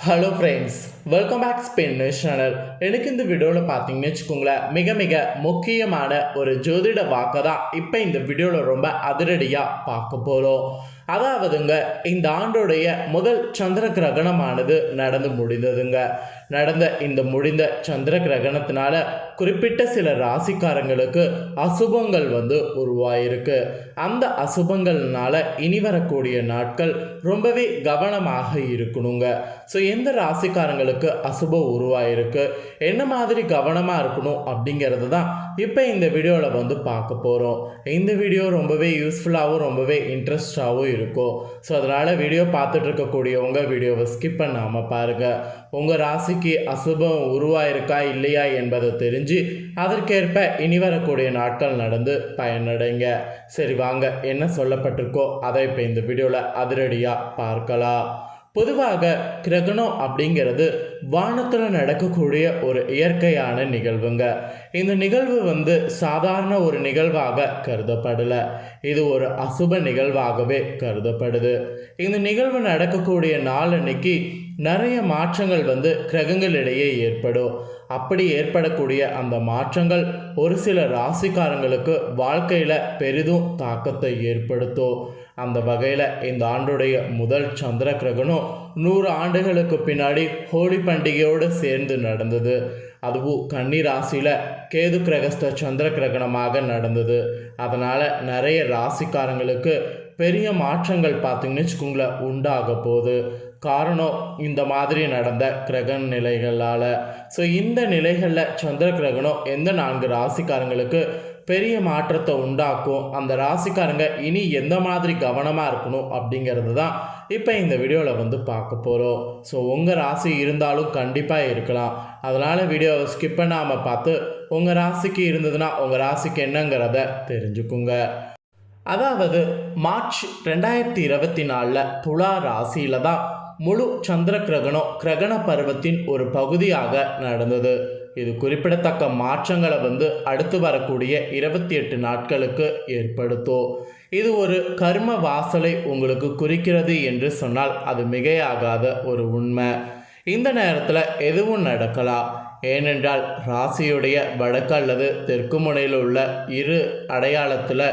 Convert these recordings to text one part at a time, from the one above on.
Hello friends, welcome back Spain news channel. எனக்கு இந்த வீடியோவில் பார்த்தீங்கன்னு வச்சுக்கோங்களேன், மிக மிக முக்கியமான ஒரு ஜோதிட வாக்கை தான் இப்போ இந்த வீடியோவில் ரொம்ப அதிரடியாக பார்க்க போகிறோம். அதாவதுங்க, இந்த ஆண்டுடைய முதல் சந்திர கிரகணமானது நடந்து முடிந்ததுங்க. நடந்த இந்த முடிந்த சந்திர கிரகணத்தினால குறிப்பிட்ட சில ராசிக்காரங்களுக்கு அசுபங்கள் உருவாயிருக்கு. அந்த அசுபங்கள்னால இனி வரக்கூடிய நாட்கள் ரொம்பவே கவனமாக இருக்கணுங்க. ஸோ எந்த ராசிக்காரங்களுக்கு அசுபம் உருவாயிருக்கு, என்ன மாதிரி கவனமாக இருக்கணும் அப்படிங்கிறது தான் இப்போ இந்த வீடியோவில் பார்க்க போகிறோம். இந்த வீடியோ ரொம்பவே யூஸ்ஃபுல்லாகவும் ரொம்பவே இன்ட்ரெஸ்டாகவும் இருக்கும். ஸோ அதனால் வீடியோ பார்த்துட்டு இருக்கக்கூடியவங்க வீடியோவை ஸ்கிப் பண்ணாமல் பாருங்கள். உங்கள் ராசிக்கு அசுபம் உருவாயிருக்கா இல்லையா என்பதை தெரிஞ்சு அதற்கேற்ப இனி வரக்கூடிய நாட்கள் நடந்து பயனடைங்க. சரி வாங்க, என்ன சொல்லப்பட்டிருக்கோ அதை இப்போ இந்த வீடியோவில் அதிரடியாக பார்க்கலாம். பொதுவாக கிரகணம் அப்படிங்கிறது வானத்தில் நடக்கக்கூடிய ஒரு இயற்கையான நிகழ்வுங்க. இந்த நிகழ்வு சாதாரண ஒரு நிகழ்வாக கருதப்படலை. இது ஒரு அசுப நிகழ்வாகவே கருதப்படுது. இந்த நிகழ்வு நடக்கக்கூடிய நாள் அன்னைக்கு நிறைய மாற்றங்கள் கிரகங்களிடையே ஏற்படும். அப்படி ஏற்படக்கூடிய அந்த மாற்றங்கள் ஒரு சில ராசிக்காரங்களுக்கு வாழ்க்கையில் பெரிதும் தாக்கத்தை ஏற்படுத்தும். அந்த வகையில் இந்த ஆண்டுடைய முதல் சந்திர கிரகணம் 100 ஆண்டுகளுக்கு பின்னாடி ஹோலி பண்டிகையோடு சேர்ந்து நடந்தது. அதுவும் கன்னி ராசியில் கேது கிரகஸ்த சந்திர கிரகணமாக நடந்தது. அதனால் நிறைய ராசிக்காரங்களுக்கு பெரிய மாற்றங்கள் பார்த்திங்கன்னு வச்சுக்கோங்களேன் உண்டாக போகுது. காரணம், இந்த மாதிரி நடந்த கிரகண நிலைகளால். ஸோ இந்த நிலைகளில் சந்திர கிரகணம் எந்த 4 ராசிக்காரங்களுக்கு பெரிய மாற்றத்தை உண்டாக்கும், அந்த ராசிக்காரங்க இனி எந்த மாதிரி கவனமாக இருக்கணும் அப்படிங்கிறது தான் இப்போ இந்த வீடியோவில் பார்க்க போகிறோம். ஸோ உங்கள் ராசி இருந்தாலும் கண்டிப்பாக இருக்கலாம். அதனால் வீடியோவை ஸ்கிப் பண்ணாமல் பார்த்து உங்கள் ராசிக்கு இருந்ததுன்னா உங்கள் ராசிக்கு என்னங்கிறத தெரிஞ்சுக்குங்க. அதாவது மார்ச் 2024 துலா ராசியில் தான் முழு சந்திர கிரகணம் கிரகண பருவத்தின் ஒரு பகுதியாக நடந்தது. இது குறிப்பிடத்தக்க மாற்றங்களை அடுத்து வரக்கூடிய 28 நாட்களுக்கு ஏற்படுத்தும். இது ஒரு கர்ம வாசலை உங்களுக்கு குறிக்கிறது என்று சொன்னால் அது மிகையாகாத ஒரு உண்மை. இந்த நேரத்தில் எதுவும் நடக்கலாம். ஏனென்றால் ராசியுடைய வடக்கு அல்லது தெற்கு முனையில் உள்ள இரு அடையாளத்தில்,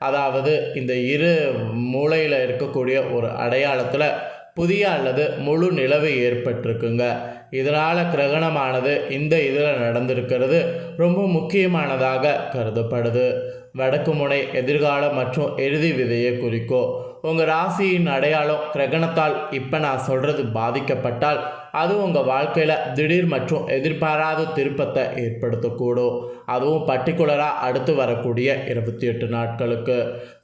அதாவது இந்த இரு மூலையில் இருக்கக்கூடிய ஒரு அடையாளத்தில் புதிய அல்லது முழு நிலவு ஏற்பட்டிருக்குங்க. இதனால் கிரகணமானது இந்த இதில் நடந்திருக்கிறது ரொம்ப முக்கியமானதாக கருதப்படுது. வடக்கு முனை எதிர்காலம் மற்றும் இறுதி விதையை குறிக்கும். உங்கள் ராசியின் அடையாளம் கிரகணத்தால் இப்போ நான் சொல்கிறது பாதிக்கப்பட்டால் அது உங்கள் வாழ்க்கையில் திடீர் மற்றும் எதிர்பாராத திருப்பத்தை ஏற்படுத்தக்கூடும். அதுவும் பர்டிகுலராக அடுத்து வரக்கூடிய 28 நாட்களுக்கு.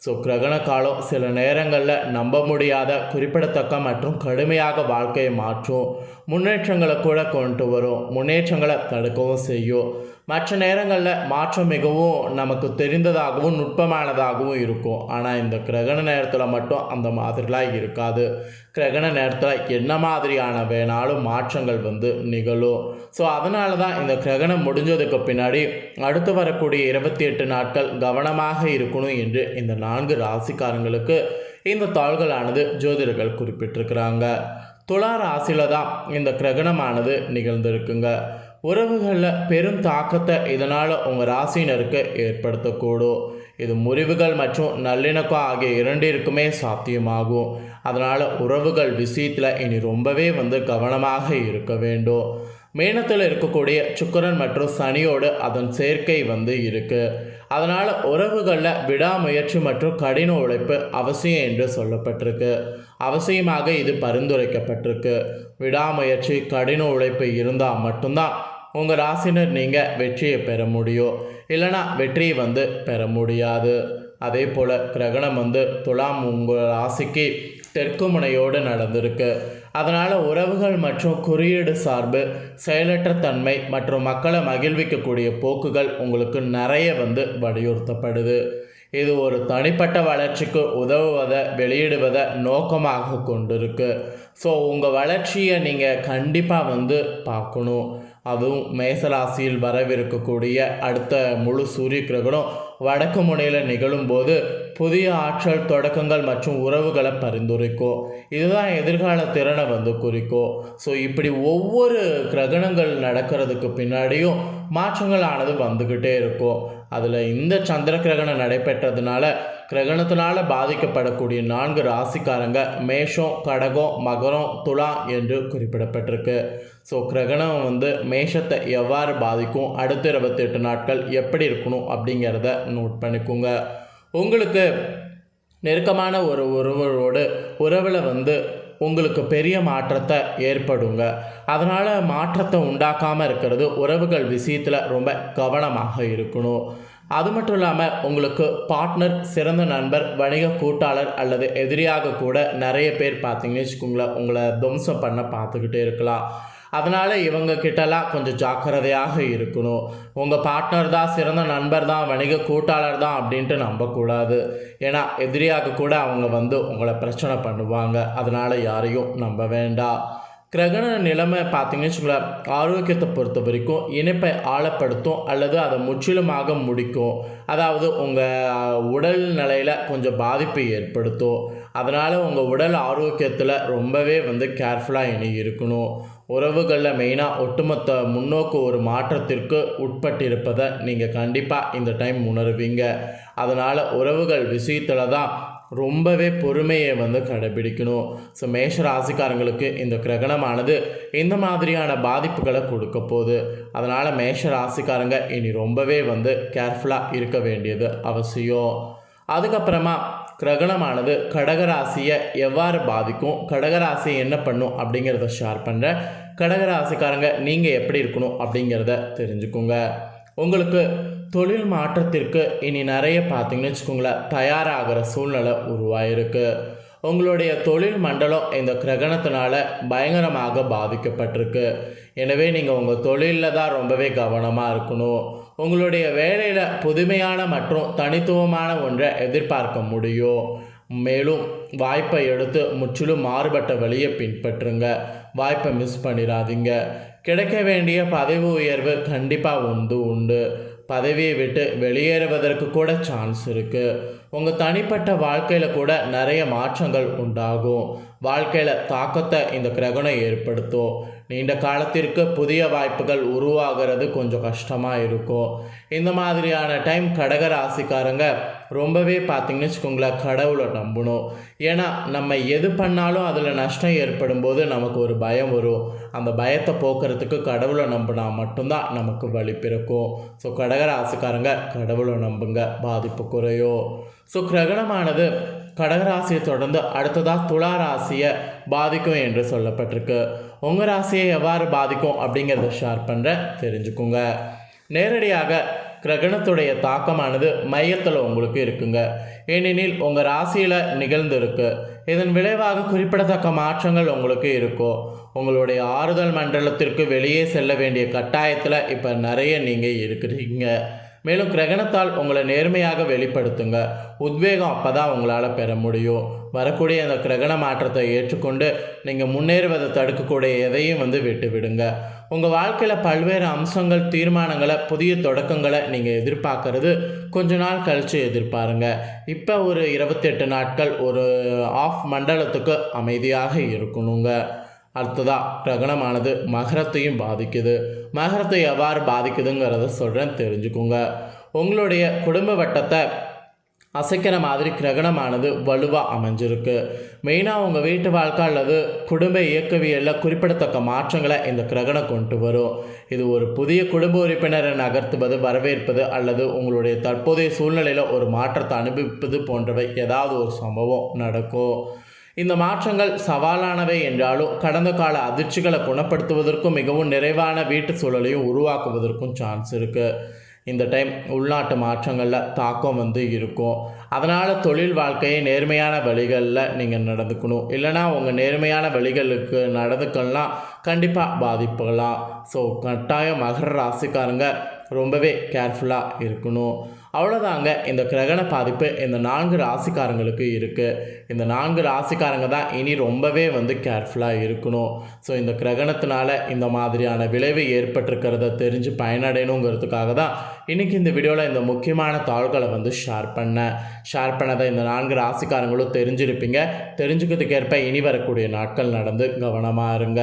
ஸோ கிரகண காலம் சில நேரங்களில் நம்ப முடியாத குறிப்பிடத்தக்க மற்றும் கடுமையாக வாழ்க்கையை மாற்றும். முன்னேற்றங்களை கூட கொண்டு வரும், முன்னேற்றங்களை தடுக்கவும் செய்யும். மற்ற நேரங்களில் மாற்றம் மிகவும் நமக்கு தெரிந்ததாகவும் நுட்பமானதாகவும் இருக்கும். ஆனால் இந்த கிரகண நேரத்தில் மட்டும் அந்த மாதிரிலாம் இருக்காது. கிரகண நேரத்தில் என்ன மாதிரியான வேணாலும் மாற்றங்கள் நிகழும். ஸோ அதனால தான் இந்த கிரகணம் முடிஞ்சதுக்கு பின்னாடி அடுத்து வரக்கூடிய 28 நாட்கள் கவனமாக இருக்கணும் என்று இந்த 4 ராசிக்காரங்களுக்கு இந்த தாள்களானது ஜோதிடர்கள் குறிப்பிட்டிருக்கிறாங்க. துலா ராசியில் தான் இந்த கிரகணமானது நிகழ்ந்திருக்குங்க. உறவுகளில் பெரும் தாக்கத்தை இதனால் உங்கள் ராசியினருக்கு ஏற்படுத்தக்கூடும். இது முறிவுகள் மற்றும் நல்லிணக்கம் ஆகிய இரண்டிற்குமே சாத்தியமாகும். அதனால் உறவுகள் விஷயத்தில் இனி ரொம்பவே கவனமாக இருக்க வேண்டும். மேனத்தில் இருக்கக்கூடிய சுக்கிரன் மற்றும் சனியோடு அதன் சேர்க்கை இருக்குது. அதனால் உறவுகளில் விடாமுயற்சி மற்றும் கடின உழைப்பு அவசியம் என்று சொல்லப்பட்டிருக்கு. அவசியமாக இது பரிந்துரைக்கப்பட்டிருக்கு. விடாமுயற்சி கடின உழைப்பு இருந்தால் மட்டும்தான் உங்கள் ராசினர் நீங்கள் வெற்றியை பெற முடியும். இல்லைனா வெற்றியை பெற முடியாது. அதே போல் கிரகணம் துலாம் உங்கள் ராசிக்கு தெற்கு முனையோடு நடந்திருக்கு. அதனால் உறவுகள் மற்றும் குறியீடு சார்பு, செயலற்ற தன்மை மற்றும் மக்களை மகிழ்விக்கக்கூடிய போக்குகள் உங்களுக்கு நிறைய வலியுறுத்தப்படுது. இது ஒரு தனிப்பட்ட வளர்ச்சிக்கு உதவுவதை வெளியிடுவதை நோக்கமாக கொண்டிருக்கு. ஸோ உங்கள் வளர்ச்சியை நீங்கள் கண்டிப்பாக பார்க்கணும். அதுவும் மேசராசியில் வரவிருக்கக்கூடிய அடுத்த முழு சூரிய கிரகணம் வடக்கு முனையில் நிகழும்போது புதிய ஆற்றல் தொடக்கங்கள் மற்றும் உறவுகளை பரிந்துரைக்கும். இதுதான் எதிர்கால திறனை குறிக்கும். ஸோ இப்படி ஒவ்வொரு கிரகணங்கள் நடக்கிறதுக்கு பின்னாடியும் மாற்றங்களானது வந்துக்கிட்டே இருக்கும். அதில் இந்த சந்திர கிரகணம் நடைபெற்றதுனால கிரகணத்தினால் பாதிக்கப்படக்கூடிய 4 ராசிக்காரங்க மேஷம், கடகம், மகரம், துலா என்று குறிப்பிடப்பட்டிருக்கு. ஸோ கிரகணம் மேஷத்தை எவ்வாறு பாதிக்கும், அடுத்த 28 நாட்கள் எப்படி இருக்கணும் அப்படிங்கிறத நோட் பண்ணிக்கோங்க. உங்களுக்கு நெருக்கமான ஒரு ஒருவரோடு உறவில் உங்களுக்கு பெரிய மாற்றத்தை ஏற்படுங்க. அதனால் மாற்றத்தை உண்டாக்காமல் இருக்கிறது உறவுகள் விஷயத்தில் ரொம்ப கவனமாக இருக்கணும். அது மட்டும் இல்லாமல் உங்களுக்கு பார்ட்னர், சிறந்த நண்பர், வணிக கூட்டாளர் அல்லது எதிரியாக கூட நிறைய பேர் பார்த்தீங்கன்னு வச்சுக்கோங்களேன் உங்களை துவம்சம் பண்ண பார்த்துக்கிட்டே இருக்கலாம். அதனால் இவங்க கிட்டலாம் கொஞ்சம் ஜாக்கிரதையாக இருக்கணும். உங்கள் பார்ட்னர் தான், சிறந்த நண்பர் தான், வணிக கூட்டாளர் தான் அப்படின்ட்டு நம்பக்கூடாது. ஏன்னா எதிரியாக கூட அவங்க உங்களை பிரச்சனை பண்ணுவாங்க. அதனால் யாரையும் நம்ப வேண்டாம். கிரகண நிலைமை பார்த்தீங்கன்னு வச்சுக்கோங்களேன் ஆரோக்கியத்தை பொறுத்த வரைக்கும் இணைப்பை ஆழப்படுத்தும் அல்லது அதை முற்றிலுமாக முடிக்கும். அதாவது உங்கள் உடல் நிலையில் கொஞ்சம் பாதிப்பை ஏற்படுத்தும். அதனால் உங்கள் உடல் ஆரோக்கியத்தில் ரொம்பவே கேர்ஃபுல்லாக இனி இருக்கணும். உறவுகளில் மெயினாக ஒட்டுமொத்த முன்னோக்கு ஒரு மாற்றத்திற்கு உட்பட்டிருப்பதை நீங்கள் கண்டிப்பாக இந்த டைம் உணர்வீங்க. அதனால் உறவுகள் விஷயத்தில் தான் ரொம்பவே பொறுமையை கடைபிடிக்கணும். ஸோ மேஷ ராசிக்காரங்களுக்கு இந்த கிரகணமானது இந்த மாதிரியான பாதிப்புகளை கொடுக்க போகுது. அதனால் மேஷ ராசிக்காரங்க இனி ரொம்பவே கேர்ஃபுல்லாக இருக்க வேண்டியது அவசியம். அதுக்கப்புறமா கிரகணமானது கடகராசியை எவ்வாறு பாதிக்கும், கடகராசியை என்ன பண்ணும் அப்படிங்கிறத ஷேர் பண்ணுறேன். கடகராசிக்காரங்க நீங்கள் எப்படி இருக்கணும் அப்படிங்கிறத தெரிஞ்சுக்கோங்க. உங்களுக்கு தொழில் மாற்றத்திற்கு இனி நிறைய பார்த்தீங்கன்னு வச்சுக்கோங்களேன் தயாராகிற சூழ்நிலை உருவாயிருக்கு. உங்களுடைய தொழில் மண்டலம் இந்த கிரகணத்தினால பயங்கரமாக பாதிக்கப்பட்டிருக்கு. எனவே நீங்கள் உங்கள் தொழிலில் தான் ரொம்பவே கவனமாக இருக்கணும். உங்களுடைய வேலையில் புதுமையான மற்றும் தனித்துவமான ஒன்றை எதிர்பார்க்க முடியும். மேலும் வாய்ப்பை எடுத்து முற்றிலும் மாறுபட்ட வழியை பின்பற்றுங்க. வாய்ப்பை மிஸ் பண்ணிடாதீங்க. கிடைக்க வேண்டிய பதவி உயர்வு கண்டிப்பாக உண்டு. பதவியை விட்டு வெளியேறுவதற்கு கூட சான்ஸ் இருக்குது. உங்கள் தனிப்பட்ட வாழ்க்கையில் கூட நிறைய மாற்றங்கள் உண்டாகும். வாழ்க்கையில் தாக்கத்தை இந்த கிரகணம் ஏற்படுத்தும். நீண்ட காலத்திற்கு புதிய வாய்ப்புகள் உருவாகிறது கொஞ்சம் கஷ்டமாக இருக்கும். இந்த மாதிரியான டைம் கடகராசிக்காரங்க ரொம்பவே பார்த்தீங்கன்னு வச்சுக்கோங்களேன் கடவுளை நம்பணும். ஏன்னா நம்ம எது பண்ணாலும் அதில் நஷ்டம் ஏற்படும் போது நமக்கு ஒரு பயம் வரும். அந்த பயத்தை போக்குறதுக்கு கடவுளை நம்பினா மட்டும்தான் நமக்கு வழி பிறக்கும். ஸோ கடகராசிக்காரங்க கடவுளை நம்புங்க, பாதிப்பு குறையும். ஸோ கிரகணமானது கடகராசியை தொடர்ந்து அடுத்ததாக துலா ராசியை பாதிக்கும் என்று சொல்லப்பட்டிருக்கு. உங்கள் ராசியை எவ்வாறு பாதிக்கும் அப்படிங்கிறத ஷேர் பண்ணுறேன், தெரிஞ்சுக்கோங்க. நேரடியாக கிரகணத்துடைய தாக்கமானது மையத்தில் உங்களுக்கு இருக்குங்க. ஏனெனில் உங்கள் ராசியில் நிகழ்ந்திருக்கு. இதன் விளைவாக குறிப்பிடத்தக்க மாற்றங்கள் உங்களுக்கு இருக்கும். உங்களுடைய ஆறுதல் மண்டலத்திற்கு வெளியே செல்ல வேண்டிய கட்டாயத்தில் இப்போ நிறைய நீங்கள் இருக்கிறீங்க. மேலும் கிரகணத்தால் உங்களை நேர்மையாக வெளிப்படுத்துங்க. உத்வேகம் அப்போ தான் உங்களால் பெற முடியும். வரக்கூடிய அந்த கிரகண மாற்றத்தை ஏற்றுக்கொண்டு நீங்கள் முன்னேறுவதை தடுக்கக்கூடிய எதையும் விட்டு விடுங்க. உங்கள் வாழ்க்கையில் பல்வேறு அம்சங்கள், தீர்மானங்களை, புதிய தொடக்கங்களை நீங்கள் எதிர்பார்க்கறது கொஞ்ச நாள் கழித்து எதிர்பாருங்க. இப்போ ஒரு 28 நாட்கள் ஒரு ஆஃப் மண்டலத்துக்கு அமைதியாக இருக்கணுங்க. அடுத்ததாக கிரகணமானது மகரத்தையும் பாதிக்குது. மகரத்தை எவ்வாறு பாதிக்குதுங்கிறத சொல்கிறேன், தெரிஞ்சுக்கோங்க. உங்களுடைய குடும்ப வட்டத்தை அசைக்கிற மாதிரி கிரகணமானது வலுவாக அமைஞ்சிருக்கு. மெயினாக உங்கள் வீட்டு வாழ்க்கை அல்லது குடும்ப இயக்கவியலில் குறிப்பிடத்தக்க மாற்றங்களை இந்த கிரகணம் கொண்டு வரும். இது ஒரு புதிய குடும்ப உறுப்பினரை நகர்த்துவது, வரவேற்பது அல்லது உங்களுடைய தற்போதைய சூழ்நிலையில் ஒரு மாற்றத்தை அனுபவிப்பது போன்றவை ஏதாவது ஒரு சம்பவம் நடக்கும். இந்த மாற்றங்கள் சவாலானவை என்றாலும் கடந்த கால அதிர்ச்சிகளை குணப்படுத்துவதற்கும் மிகவும் நிறைவான வீட்டு சூழலையும் உருவாக்குவதற்கும் சான்ஸ் இருக்குது. இந்த டைம் உள்நாட்டு மாற்றங்களில் தாக்கம் இருக்கும். அதனால் தொழில் வாழ்க்கையை நேர்மையான வழிகளில் நீங்கள் நடந்துக்கணும். இல்லைனா உங்கள் நேர்மையான வழிகளுக்கு நடந்துக்கலாம் கண்டிப்பாக பாதிப்புகளாம். ஸோ கட்டாயம் மகர ராசிக்காரங்க ரொம்பவே கேர்ஃபுல்லாக இருக்கணும். அவ்வளோதாங்க இந்த கிரகண பாதிப்பு இந்த 4 ராசிக்காரங்களுக்கு இருக்குது. இந்த 4 ராசிக்காரங்க தான் இனி ரொம்பவே கேர்ஃபுல்லாக இருக்கணும். ஸோ இந்த கிரகணத்தினால இந்த மாதிரியான விளைவு ஏற்பட்டிருக்கிறத தெரிஞ்சு பயனடையணுங்கிறதுக்காக தான் இன்றைக்கி இந்த வீடியோவில் இந்த முக்கியமான தாள்களை ஷேர் பண்ணதை இந்த 4 ராசிக்காரங்களும் தெரிஞ்சிருப்பீங்க. தெரிஞ்சுக்கிறதுக்கேற்ப இனி வரக்கூடிய நாட்கள் நடந்து கவனமாக இருங்க.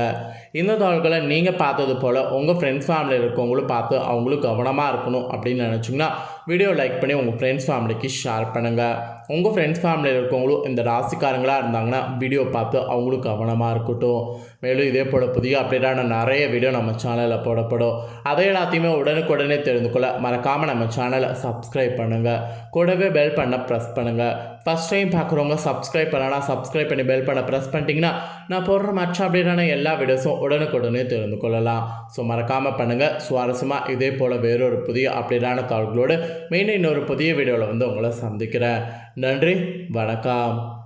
இந்த தாள்களை நீங்கள் பார்த்தது போல் உங்கள் ஃப்ரெண்ட்ஸ் ஃபேமிலியில் இருக்கவங்களும் பார்த்து அவங்களும் கவனமாக இருக்கணும் அப்படின்னு நினச்சிங்கன்னா வீடியோ லைக் பண்ணி உங்கள் ஃப்ரெண்ட்ஸ் ஃபேமிலிக்கு ஷேர் பண்ணுங்கள். உங்கள் ஃப்ரெண்ட்ஸ் ஃபேமிலியில் இருக்கவங்களும் இந்த ராசிக்காரங்களாக இருந்தாங்கன்னா வீடியோ பார்த்து அவங்களும் கவனமாக இருக்கட்டும். மேலும் இதே போல் புதிய அப்டேட்டான நிறைய வீடியோ நம்ம சேனலில் போடப்படும். அதை எல்லாத்தையுமே உடனுக்குடனே தெரிந்து கொள்ள மறக்காமல் நம்ம சேனலை சப்ஸ்கிரைப் பண்ணுங்கள். கூடவே பெல் பண்ண ப்ரெஸ் பண்ணுங்கள். ஃபஸ்ட் டைம் பார்க்குறவங்க சப்ஸ்கிரைப் பண்ணலாம். சப்ஸ்கிரைப் பண்ணி பெல் பண்ண ப்ரெஸ் பண்ணிட்டீங்கன்னா நான் போடுற மற்ற அப்டேட்டான எல்லா வீடியோஸும் உடனுக்குடனே தெரிந்து கொள்ளலாம். ஸோ மறக்காமல் பண்ணுங்கள். சுவாரஸ்யமாக இதே போல் வேறொரு புதிய அப்டேட்டான தாள்களோடு மீண்டும் இன்னொரு புதிய வீடியோவில் உங்களை சந்திக்கிறேன். நன்றி, வணக்கம்.